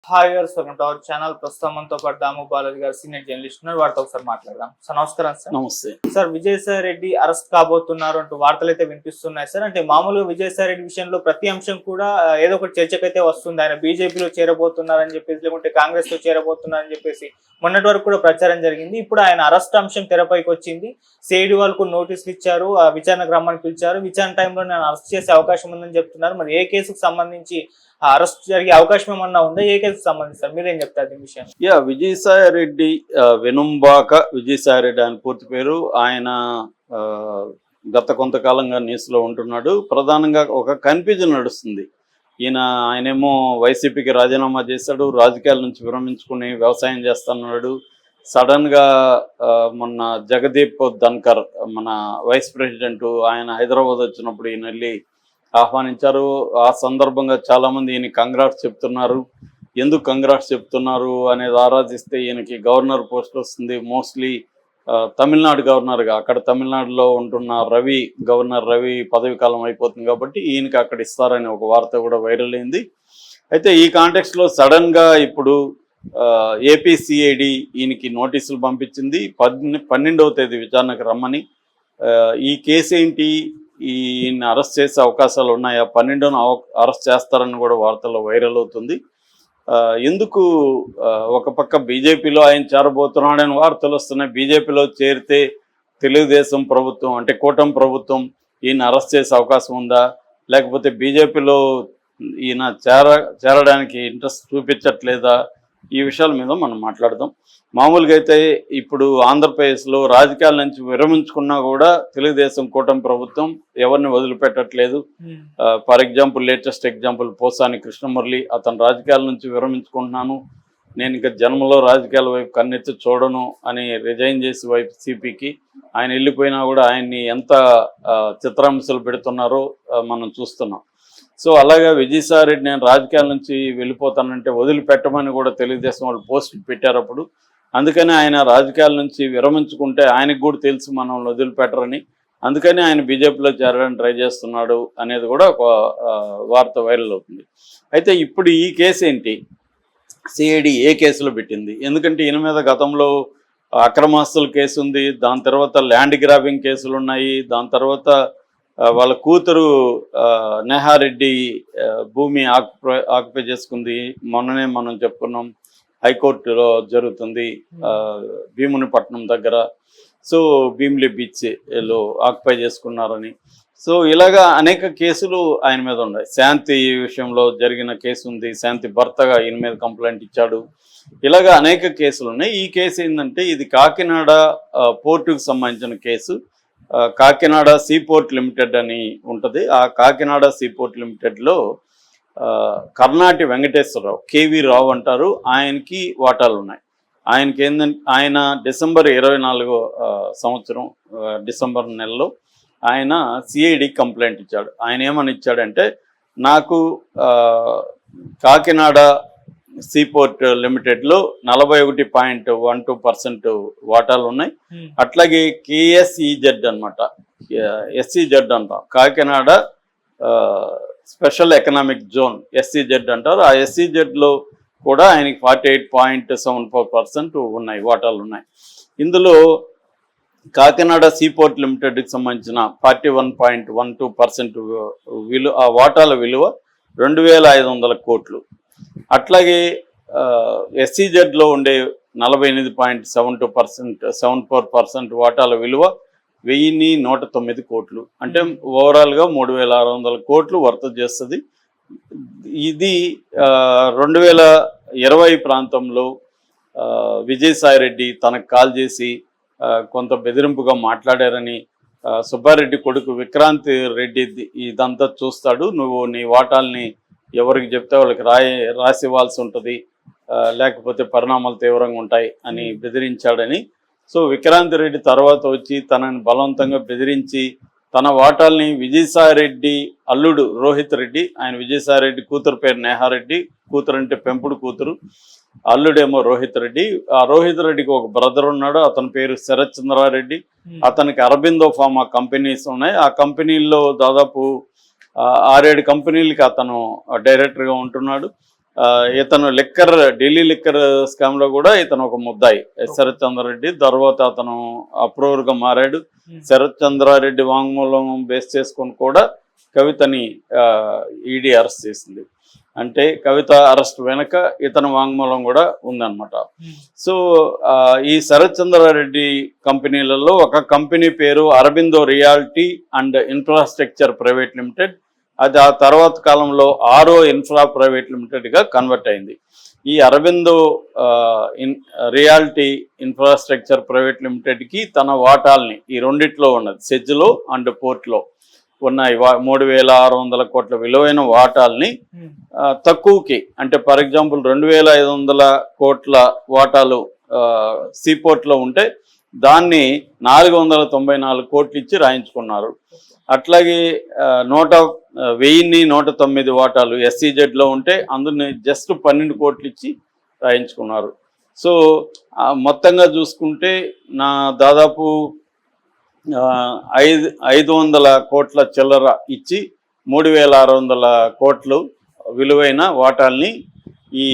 Hi గారు, welcome to our channel. ప్రస్తుతం మనతో పాటు దాము బాలాజీ గారు సీనియర్ జర్నలిస్ట్ ఉన్నారు. వారితో ఒకసారి మాట్లాడదాం. సార్ నమస్కారం. సార్ నమస్తే సార్, విజయసాయి రెడ్డి అరెస్ట్ కాబోతున్నారు అంటూ వార్తలు అయితే వినిపిస్తున్నాయి సార్. అంటే మామూలుగా విజయసాయి రెడ్డి విషయంలో ప్రతి అంశం కూడా ఏదో ఒకటి చర్చకైతే వస్తుంది. ఆయన బీజేపీలో చేరబోతున్నారని చెప్పేసి, లేకుంటే కాంగ్రెస్ లో చేరబోతున్నారని చెప్పేసి మొన్నటి వరకు కూడా ప్రచారం జరిగింది. ఇప్పుడు ఆయన అరెస్ట్ అంశం తెరపైకి వచ్చింది. సిఐడి వాళ్ళకు నోటీసులు ఇచ్చారు, విచారణకు రమ్మని పిలిచారు. విచారణ టైంలో నేను అరెస్ట్ చేసే అవకాశం ఉందని చెప్తున్నారు. మరి ఏ కేసుకు సంబంధించి అరెస్ట్ జరిగే అవకాశం ఏమన్నా ఉందా? ఏ కేసుకు సంబంధించి మీరేం చెప్తారు ఈ విషయం? విజయసాయి రెడ్డి వెనుంబాక విజయసాయి రెడ్డి ఆయన పూర్తి పేరు. ఆయన గత కొంతకాలంగా న్యూస్ లో ఉంటున్నాడు. ప్రధానంగా ఒక కన్ఫ్యూజన్ నడుస్తుంది. ఆయనేమో వైసీపీకి రాజీనామా చేశాడు, రాజకీయాల నుంచి విరమించుకుని వ్యవసాయం చేస్తున్నాడు. సడన్ గా మొన్న జగదీప్ ధన్కర్ మన వైస్ ప్రెసిడెంట్ ఆయన హైదరాబాద్ వచ్చినప్పుడు ఈయన వెళ్ళి ఆహ్వానించారు. ఆ సందర్భంగా చాలా మంది ఈయన కంగ్రాట్స్ చెప్తున్నారు. ఎందుకు కంగ్రాట్స్ చెప్తున్నారు అనేది ఆరాధిస్తే ఈయనకి గవర్నర్ పోస్ట్ వస్తుంది. మోస్ట్లీ తమిళనాడు గవర్నర్గా, అక్కడ తమిళనాడులో ఉంటున్న గవర్నర్ రవి పదవి కాలం అయిపోతుంది కాబట్టి ఈయనకి అక్కడ ఇస్తారని ఒక వార్త కూడా వైరల్ అయింది. అయితే ఈ కాంటెక్స్లో సడన్ గా ఇప్పుడు ఏపీసీఐడి ఈయనకి నోటీసులు పంపించింది. 12వ తేదీ విచారణకు రమ్మని. ఈ కేసు ఏంటి, ఈయన అరెస్ట్ చేసే అవకాశాలు ఉన్నాయా, 12న అరెస్ట్ చేస్తారని కూడా వార్తల్లో వైరల్ అవుతుంది. ఎందుకు ఒక పక్క బీజేపీలో ఆయన చేరబోతున్నాడని వార్తలు వస్తున్నాయి. బీజేపీలో చేరితే తెలుగుదేశం ప్రభుత్వం అంటే కూటమి ప్రభుత్వం ఈయన అరెస్ట్ చేసే అవకాశం ఉందా, లేకపోతే బీజేపీలో ఈయన చేరడానికి ఇంట్రెస్ట్ చూపించట్లేదా, ఈ విషయాల మీద మనం మాట్లాడదాం. మామూలుగా అయితే ఇప్పుడు ఆంధ్రప్రదేశ్లో రాజకీయాల నుంచి విరమించుకున్నా కూడా తెలుగుదేశం కూటమి ప్రభుత్వం ఎవరిని వదిలిపెట్టట్లేదు. For example, latest example Posani Krishna Murali, అతను రాజకీయాల నుంచి విరమించుకుంటున్నాను, నేను ఇంకా జన్మలో రాజకీయాల వైపు కన్నెత్తి చూడను అని రిజైన్ చేసి వైసీపీకి ఆయన వెళ్ళిపోయినా కూడా ఆయన్ని ఎంత చిత్రహింసలు పెడుతున్నారో మనం చూస్తున్నాం. సో అలాగే విజయసాయి రెడ్డి నేను రాజకీయాల నుంచి వెళ్ళిపోతానంటే వదిలిపెట్టమని కూడా తెలుగుదేశం వాళ్ళు పోస్టులు పెట్టారు అప్పుడు. అందుకని ఆయన రాజకీయాల నుంచి విరమించుకుంటే ఆయనకు కూడా తెలుసు మనల్ని వదిలిపెట్టరని, అందుకని ఆయన బీజేపీలో చేరడానికి ట్రై చేస్తున్నాడు అనేది కూడా ఒక వార్త వైరల్ అవుతుంది. అయితే ఇప్పుడు ఈ కేసు ఏంటి, సిఐడి ఏ కేసులో పెట్టింది? ఎందుకంటే ఈయన మీద గతంలో అక్రమాస్తుల కేసు ఉంది, దాని తర్వాత ల్యాండ్ గ్రాబింగ్ కేసులు ఉన్నాయి, దాని తర్వాత వాళ్ళ కూతురు నేహారెడ్డి భూమి ఆక్యుపై చేసుకుంది. మొన్ననే మనం చెప్పుకున్నాం, హైకోర్టులో జరుగుతుంది భీమునిపట్నం దగ్గర. సో భీమిలి బీచ్లో ఆక్యుపై చేసుకున్నారని. సో ఇలాగా అనేక కేసులు ఆయన మీద ఉన్నాయి. శాంతి విషయంలో జరిగిన కేసు ఉంది, శాంతి భర్తగా ఈయన మీద కంప్లైంట్ ఇచ్చాడు. ఇలాగా అనేక కేసులు ఉన్నాయి. ఈ కేసు ఏంటంటే ఇది కాకినాడ పోర్టుకు సంబంధించిన కేసు. కాకినాడ సీపోర్ట్ లిమిటెడ్ అని ఉంటుంది. ఆ కాకినాడ సీపోర్ట్ లిమిటెడ్లో కర్ణాటి వెంకటేశ్వరరావు, కేవీ రావు అంటారు, ఆయనకి వాటాలు ఉన్నాయి. ఆయనకి ఏంటంటే ఆయన డిసెంబర్ 24వ సంవత్సరం డిసెంబర్ నెలలో ఆయన సిఐడి కంప్లైంట్ ఇచ్చాడు. ఆయన ఏమని ఇచ్చాడంటే, నాకు కాకినాడ సీపోర్ట్ లిమిటెడ్లో 41.12% వాటాలు ఉన్నాయి. అట్లాగే కేఎస్ఈజెడ్ అనమాట, ఎస్ఈజెడ్ అంటాం, Kakinada special economic zone SEZ అంటారు. ఆ ఎస్ఈజెడ్లో కూడా ఆయనకి 48.74% ఉన్నాయి, వాటాలు ఉన్నాయి. ఇందులో కాకినాడ సీపోర్ట్ లిమిటెడ్కి సంబంధించిన 41.12% ఆ వాటాల విలువ 2,500 కోట్లు. అట్లాగే ఎస్సీజెడ్లో ఉండే 48.74% వాటాల విలువ 1,109 కోట్లు. అంటే ఓవరాల్గా 3,600 కోట్లు వర్త చేస్తుంది. ఇది 2020 ప్రాంతంలో విజయసాయి రెడ్డి తనకు కాల్ చేసి కొంత బెదిరింపుగా మాట్లాడారని, సుబ్బారెడ్డి కొడుకు విక్రాంత్ రెడ్డి ఇదంతా చూస్తాడు, నువ్వు నీ వాటాల్ని ఎవరికి చెప్తే వాళ్ళకి రాసి ఇవ్వాల్సి ఉంటుంది, లేకపోతే పరిణామాలు తీవ్రంగా ఉంటాయి అని బెదిరించాడని. సో విక్రాంత్ రెడ్డి తర్వాత వచ్చి తనని బలవంతంగా బెదిరించి తన వాటాల్ని విజయసాయి రెడ్డి అల్లుడు రోహిత్ రెడ్డి, ఆయన విజయసాయి రెడ్డి కూతురు పేరు నేహారెడ్డి, కూతురు అంటే పెంపుడు కూతురు, అల్లుడేమో రోహిత్ రెడ్డి. ఆ రోహిత్ రెడ్డికి ఒక బ్రదర్ ఉన్నాడు, అతని పేరు శరత్ చంద్రారెడ్డి. అతనికి అరబిందో ఫార్మా కంపెనీస్ ఉన్నాయి. ఆ కంపెనీల్లో దాదాపు 6-7 కంపెనీలకి అతను డైరెక్టర్గా ఉంటున్నాడు. ఇతను ఢిల్లీ లిక్కర్ స్కామ్ లో కూడా ఇతను ఒక ముద్దాయి. శరత్ చంద్రారెడ్డి తర్వాత అతను అప్రూవర్ గా మారాడు. శరత్ చంద్రారెడ్డి వాంగ్మూలం బేస్ చేసుకొని కూడా కవితని ఈడీ అరెస్ట్ చేసింది. అంటే కవిత అరెస్ట్ వెనక ఇతని వాంగ్మూలం కూడా ఉందన్నమాట. సో ఈ శరత్ చంద్రారెడ్డి కంపెనీలలో ఒక కంపెనీ పేరు Aurobindo reality and infrastructure private limited. అది ఆ తర్వాత కాలంలో ఆరో ఇన్ఫ్రా ప్రైవేట్ లిమిటెడ్గా కన్వర్ట్ అయింది. ఈ అరబిందో రియాలిటీ ఇన్ఫ్రాస్ట్రక్చర్ ప్రైవేట్ లిమిటెడ్కి తన వాటాల్ని ఈ రెండిట్లో ఉన్నది, సెజ్లో అండ్ పోర్ట్లో ఉన్నాయి 3,600 కోట్ల విలువైన వాటాల్ని తక్కువకి, అంటే ఫర్ ఎగ్జాంపుల్ 2,500 కోట్ల వాటాలు సీపోర్ట్లో ఉంటే దాన్ని 494 కోట్లు ఇచ్చి రాయించుకున్నారు. అట్లాగే 1,109 వాటాలు ఎస్సీజెడ్లో ఉంటే అందుని జస్ట్ 12 కోట్లు ఇచ్చి రాయించుకున్నారు. సో మొత్తంగా చూసుకుంటే నా దాదాపు 500 కోట్ల చిల్లర ఇచ్చి 3,600 కోట్లు విలువైన వాటాల్ని ఈ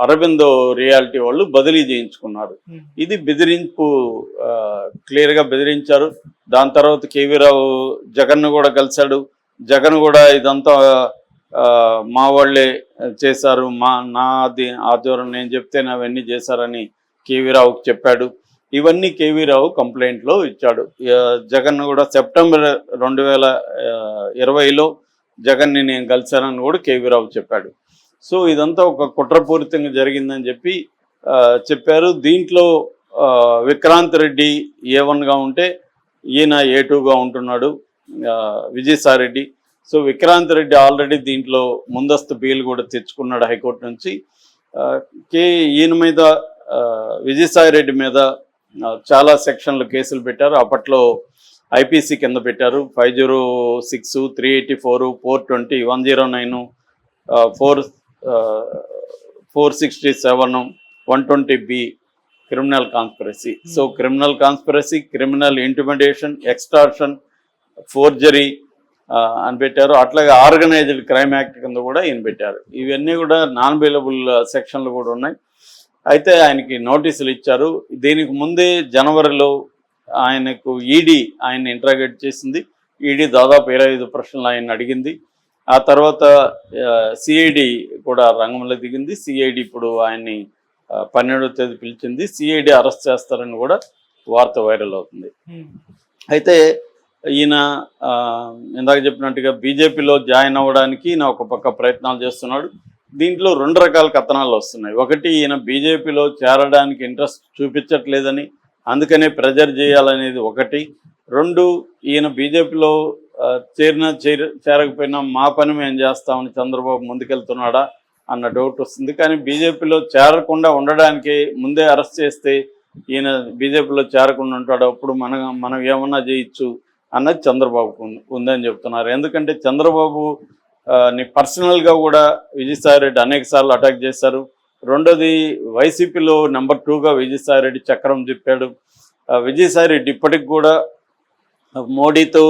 అరబిందో రియాలిటీ వాళ్ళు బదిలీ చేయించుకున్నారు. ఇది బెదిరింపు, క్లియర్గా బెదిరించారు. దాని తర్వాత కేవీ రావు జగన్ను కూడా కలిశాడు. జగన్ కూడా ఇదంతా మా వాళ్ళే చేశారు, నా ఆధ్వర్యం నేను చెప్తేనే అవన్నీ చేశారని కేవీ రావుకి చెప్పాడు. ఇవన్నీ కేవీ రావు కంప్లైంట్లో ఇచ్చాడు. జగన్ కూడా సెప్టెంబర్ 2020లో జగన్ని నేను కలిశానని కూడా కేవీ రావు చెప్పాడు. సో ఇదంతా ఒక కుట్రపూరితంగా జరిగిందని చెప్పారు. దీంట్లో విక్రాంత్ రెడ్డి A1గా ఉంటే ఈయన A2గా ఉంటున్నాడు విజయసాయిరెడ్డి. సో విక్రాంత్ రెడ్డి ఆల్రెడీ దీంట్లో ముందస్తు బెయిల్ కూడా తెచ్చుకున్నాడు హైకోర్టు నుంచి. ఈయన మీద విజయసాయిరెడ్డి మీద చాలా సెక్షన్లు కేసులు పెట్టారు. అప్పట్లో ఐపీసీ కింద పెట్టారు. 506, 384, 420, 109, 467, 120B criminal conspiracy. So criminal conspiracy, criminal intimidation, extortion, forgery అని పెట్టారు. అట్లాగే ఆర్గనైజ్డ్ క్రైమ్ యాక్ట్ కింద కూడా ఈయన పెట్టారు. ఇవన్నీ కూడా నాన్ బెయిలబుల్ సెక్షన్లు కూడా ఉన్నాయి. అయితే ఆయనకి నోటీసులు ఇచ్చారు. దీనికి ముందే జనవరిలో ఆయనకు ఈడీ ఆయన్ని ఇంట్రాగేట్ చేసింది. ఈడీ దాదాపు 25 ప్రశ్నలు ఆయన అడిగింది. ఆ తర్వాత సిఐడి కూడా రంగంలో దిగింది. సిఐడి ఇప్పుడు ఆయన్ని 12వ తేదీ పిలిచింది. సిఐడి అరెస్ట్ చేస్తారని కూడా వార్త వైరల్ అవుతుంది. అయితే ఈయన ఇందాక చెప్పినట్టుగా బీజేపీలో జాయిన్ అవ్వడానికి ఈయన ఒక పక్క ప్రయత్నాలు చేస్తున్నాడు. దీంట్లో 2 రకాల కథనాలు వస్తున్నాయి. ఒకటి, ఈయన బీజేపీలో చేరడానికి ఇంట్రెస్ట్ చూపించట్లేదని అందుకనే ప్రెజర్ చేయాలనేది ఒకటి. 2, ఈయన బీజేపీలో చేరకపోయినా మా పని మేము చేస్తామని చంద్రబాబు ముందుకెళ్తున్నాడా అన్న డౌట్ వస్తుంది. కానీ బీజేపీలో చేరకుండా ఉండడానికి ముందే అరెస్ట్ చేస్తే ఈయన బీజేపీలో చేరకుండా ఉంటాడు, అప్పుడు మనం ఏమన్నా చేయొచ్చు అన్నది చంద్రబాబుకు ఉందని చెప్తున్నారు. ఎందుకంటే చంద్రబాబు ని పర్సనల్గా కూడా విజయసాయిరెడ్డి అనేక సార్లు అటాక్ చేశారు. రెండోది, వైసీపీలో నెంబర్ 2గా విజయసాయిరెడ్డి చక్రం తిప్పాడు. విజయసాయిరెడ్డి ఇప్పటికి కూడా మోడీతో